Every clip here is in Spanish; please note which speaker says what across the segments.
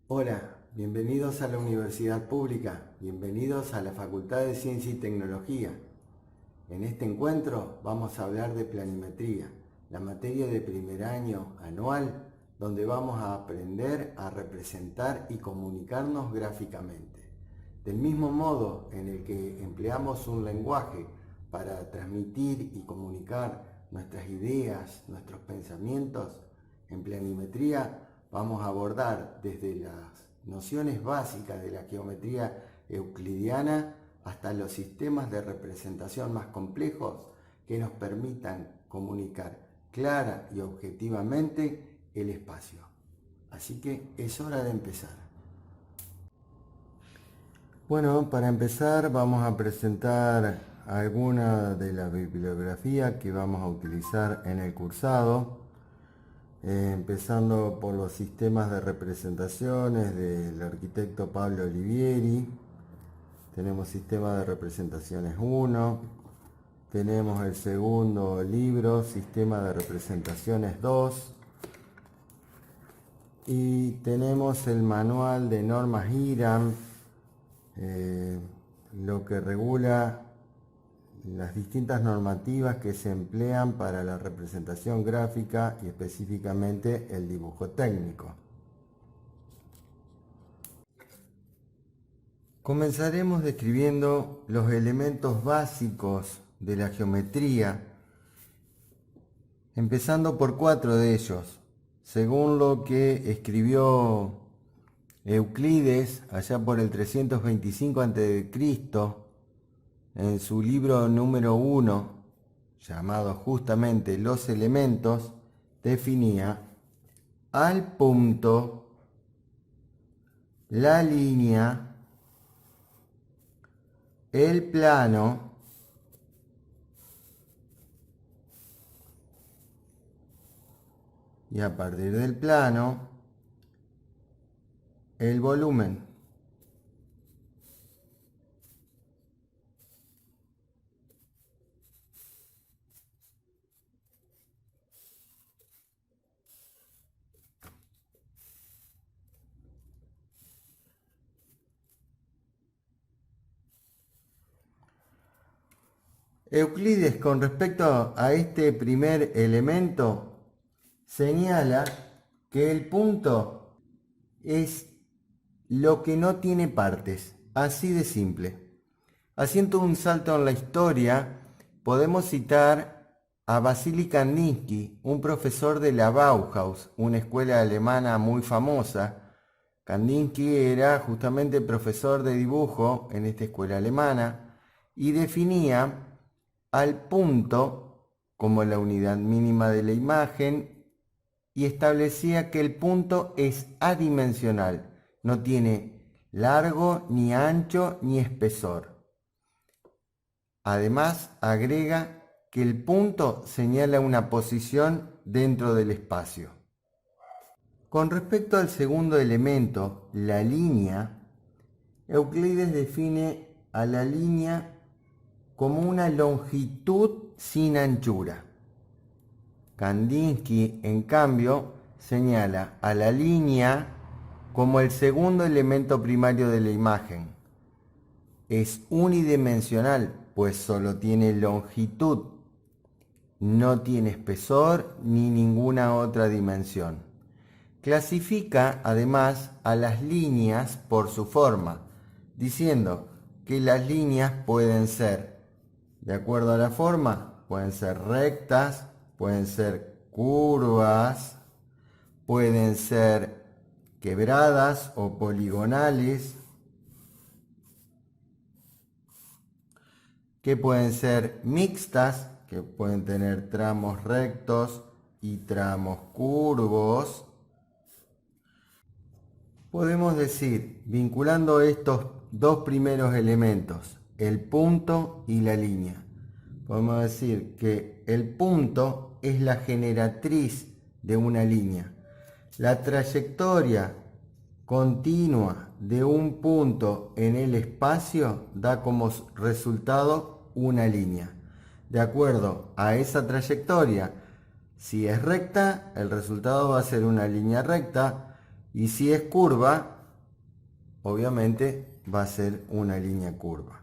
Speaker 1: Hola, bienvenidos a la Universidad Pública, bienvenidos a la Facultad de Ciencia y Tecnología. En este encuentro vamos a hablar de planimetría, la materia de primer año anual, donde vamos a aprender a representar y comunicarnos gráficamente. Del mismo modo en el que empleamos un lenguaje para transmitir y comunicar nuestras ideas, nuestros pensamientos, en planimetría vamos a abordar desde las nociones básicas de la geometría euclidiana hasta los sistemas de representación más complejos que nos permitan comunicar clara y objetivamente el espacio. Así que es hora de empezar. Bueno, para empezar vamos a presentar alguna de la bibliografía que vamos a utilizar en el cursado. Empezando por los sistemas de representaciones del arquitecto Pablo Olivieri. Tenemos sistema de representaciones 1, tenemos el segundo libro, sistema de representaciones 2, y tenemos el manual de normas IRAM, lo que regula las distintas normativas que se emplean para la representación gráfica y específicamente el dibujo técnico. Comenzaremos describiendo los elementos básicos de la geometría, empezando por 4 de ellos. Según lo que escribió Euclides allá por el 325 a.C., en su libro número 1, llamado justamente Los Elementos, definía al punto, la línea, el plano y a partir del plano, el volumen. Euclides, con respecto a este primer elemento, señala que el punto es lo que no tiene partes, así de simple. Haciendo un salto en la historia, podemos citar a Vasily Kandinsky, un profesor de la Bauhaus, una escuela alemana muy famosa. Kandinsky era justamente profesor de dibujo en esta escuela alemana y definía al punto como la unidad mínima de la imagen y establecía que el punto es adimensional, no tiene largo, ni ancho, ni espesor. Además, agrega que el punto señala una posición dentro del espacio. Con respecto al segundo elemento, la línea, Euclides define a la línea como una longitud sin anchura. Kandinsky, en cambio, señala a la línea como el segundo elemento primario de la imagen. Es unidimensional, pues solo tiene longitud, no tiene espesor ni ninguna otra dimensión. Clasifica además a las líneas por su forma, diciendo que las líneas pueden ser, de acuerdo a la forma, pueden ser rectas, pueden ser curvas, pueden ser quebradas o poligonales, que pueden ser mixtas, que pueden tener tramos rectos y tramos curvos. Podemos decir, vinculando estos dos primeros elementos, el punto y la línea, podemos decir que el punto es la generatriz de una línea. La trayectoria continua de un punto en el espacio da como resultado una línea. De acuerdo a esa trayectoria, si es recta, el resultado va a ser una línea recta, y si es curva, obviamente va a ser una línea curva.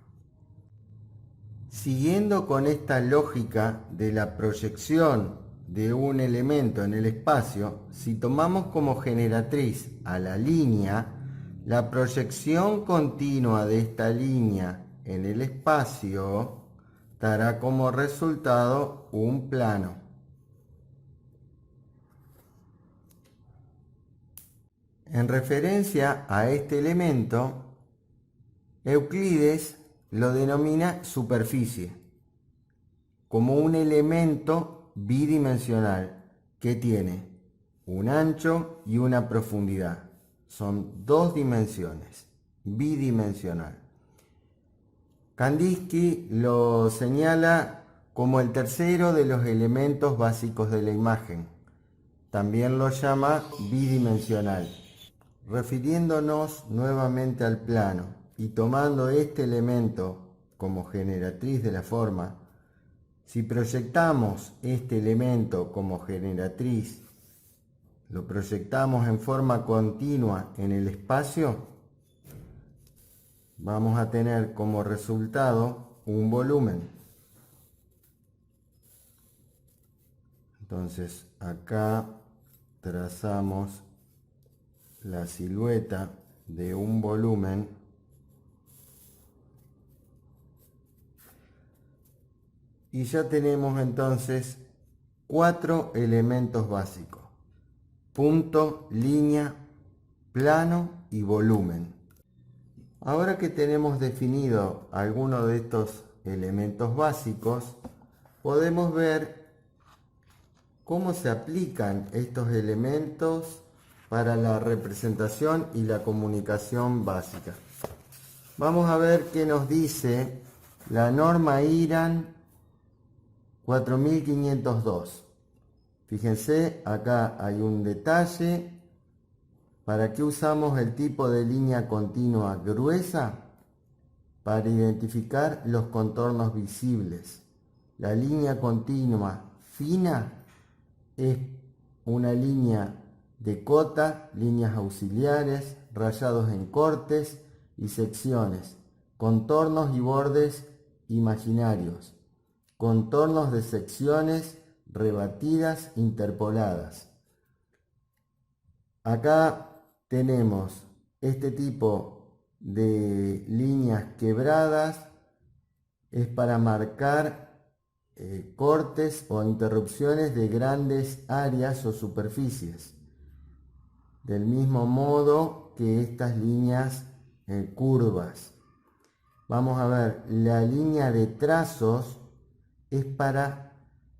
Speaker 1: Siguiendo con esta lógica de la proyección de un elemento en el espacio, si tomamos como generatriz a la línea, la proyección continua de esta línea en el espacio dará como resultado un plano. En referencia a este elemento, Euclides lo denomina superficie, como un elemento bidimensional que tiene un ancho y una profundidad. Son dos dimensiones, bidimensional. Kandinsky lo señala como el tercero de los elementos básicos de la imagen. También lo llama bidimensional. Refiriéndonos nuevamente al plano y tomando este elemento como generatriz de la forma, si proyectamos este elemento como generatriz, lo proyectamos en forma continua en el espacio, vamos a tener como resultado un volumen. Entonces acá trazamos la silueta de un volumen y ya tenemos entonces 4 elementos básicos: punto, línea, plano y volumen. Ahora que tenemos definido algunos de estos elementos básicos, podemos ver cómo se aplican estos elementos para la representación y la comunicación básica. Vamos a ver qué nos dice la norma IRAN 4502. Fíjense, acá hay un detalle. ¿Para qué usamos el tipo de línea continua gruesa? Para identificar los contornos visibles. La línea continua fina es una línea de cota, líneas auxiliares, rayados en cortes y secciones, contornos y bordes imaginarios, contornos de secciones rebatidas, interpoladas. Acá tenemos este tipo de líneas quebradas, es para marcar cortes o interrupciones de grandes áreas o superficies. Del mismo modo que estas líneas curvas. Vamos a ver, la línea de trazos es para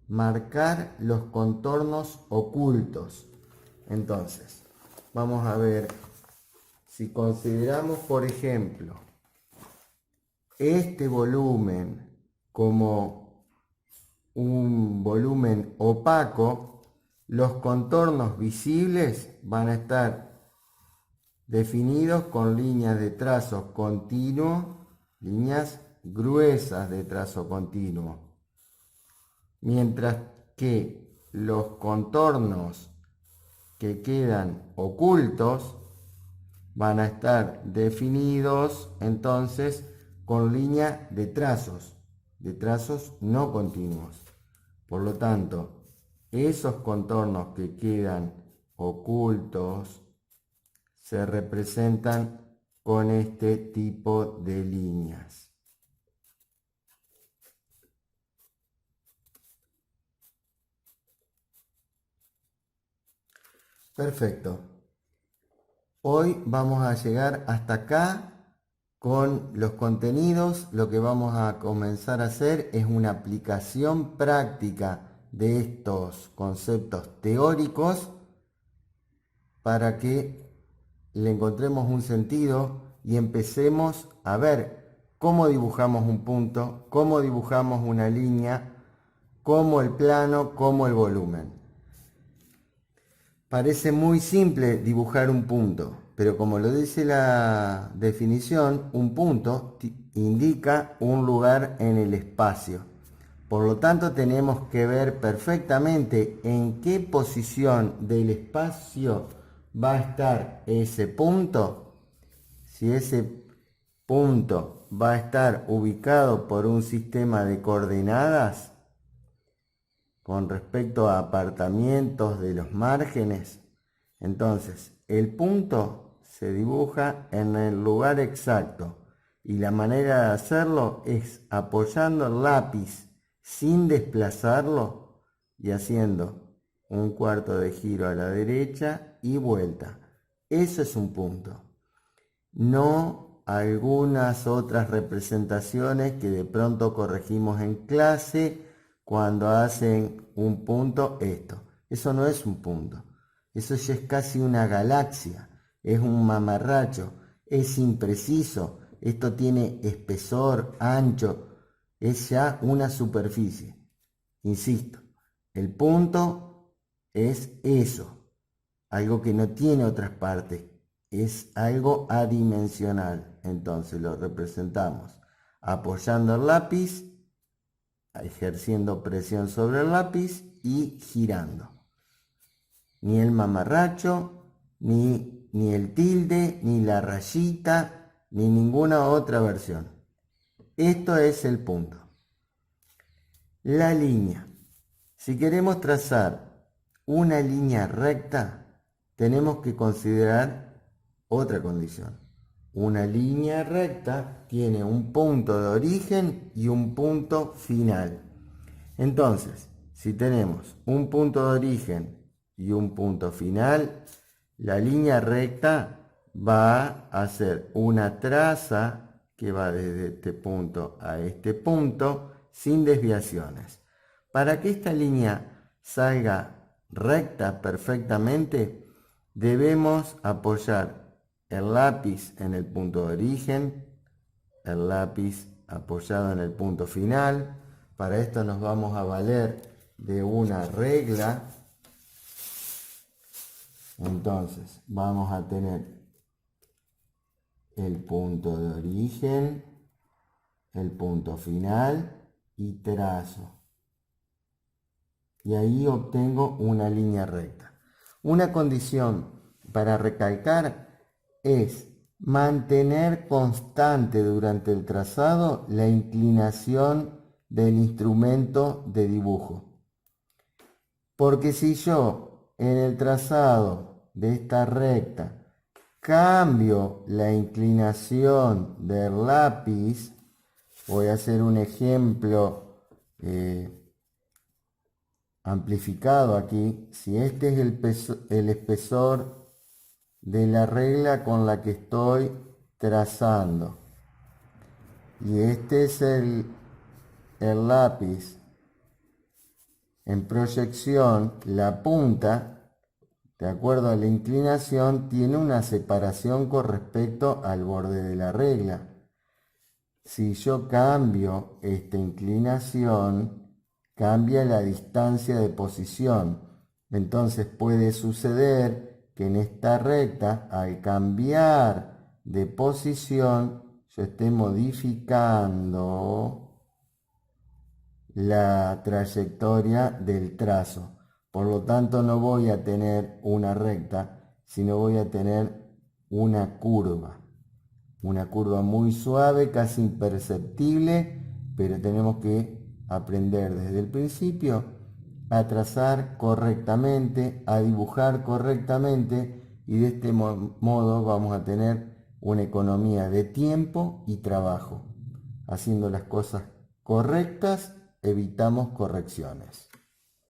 Speaker 1: marcar los contornos ocultos. Entonces, vamos a ver, si consideramos, por ejemplo, este volumen como un volumen opaco, los contornos visibles van a estar definidos con líneas de trazo continuo, líneas gruesas de trazo continuo, mientras que los contornos que quedan ocultos van a estar definidos entonces con línea de trazos no continuos. Por lo tanto, esos contornos que quedan ocultos se representan con este tipo de líneas. Perfecto. Hoy vamos a llegar hasta acá con los contenidos. Lo que vamos a comenzar a hacer es una aplicación práctica de estos conceptos teóricos para que le encontremos un sentido y empecemos a ver cómo dibujamos un punto, cómo dibujamos una línea, cómo el plano, cómo el volumen. Parece muy simple dibujar un punto, pero como lo dice la definición, un punto indica un lugar en el espacio. Por lo tanto, tenemos que ver perfectamente en qué posición del espacio va a estar ese punto si ese punto va a estar ubicado por un sistema de coordenadas con respecto a apartamientos de los márgenes, entonces el punto se dibuja en el lugar exacto y la manera de hacerlo es apoyando el lápiz sin desplazarlo y haciendo un cuarto de giro a la derecha y vuelta. Eso es un punto. No algunas otras representaciones que de pronto corregimos en clase cuando hacen un punto esto. Eso no es un punto. Eso ya es casi una galaxia. Es un mamarracho. Es impreciso. Esto tiene espesor, ancho. Es ya una superficie. Insisto, el punto es eso. Algo que no tiene otras partes. Es algo adimensional. Entonces lo representamos apoyando el lápiz, ejerciendo presión sobre el lápiz y girando. Ni el mamarracho, ni el tilde, ni la rayita, ni ninguna otra versión. Esto es el punto. La línea. Si queremos trazar una línea recta, tenemos que considerar otra condición. Una línea recta tiene un punto de origen y un punto final. Entonces, si tenemos un punto de origen y un punto final, la línea recta va a ser una traza que va desde este punto a este punto sin desviaciones. Para que esta línea salga recta perfectamente, debemos apoyar el lápiz en el punto de origen, el lápiz apoyado en el punto final. Para esto nos vamos a valer de una regla. Entonces vamos a tener el punto de origen, el punto final y trazo. Y ahí obtengo una línea recta. Una condición para recalcar es mantener constante durante el trazado la inclinación del instrumento de dibujo. Porque si yo en el trazado de esta recta cambio la inclinación del lápiz, voy a hacer un ejemplo amplificado aquí. Si este es el espesor de la regla con la que estoy trazando y este es el lápiz en proyección, la punta, de acuerdo a la inclinación, tiene una separación con respecto al borde de la regla. Si yo cambio esta inclinación, cambia la distancia de posición. Entonces puede suceder que en esta recta, al cambiar de posición, yo esté modificando la trayectoria del trazo. Por lo tanto, no voy a tener una recta, sino voy a tener una curva. Una curva muy suave, casi imperceptible, pero tenemos que aprender desde el principio a trazar correctamente, a dibujar correctamente, y de este modo vamos a tener una economía de tiempo y trabajo. Haciendo las cosas correctas, evitamos correcciones.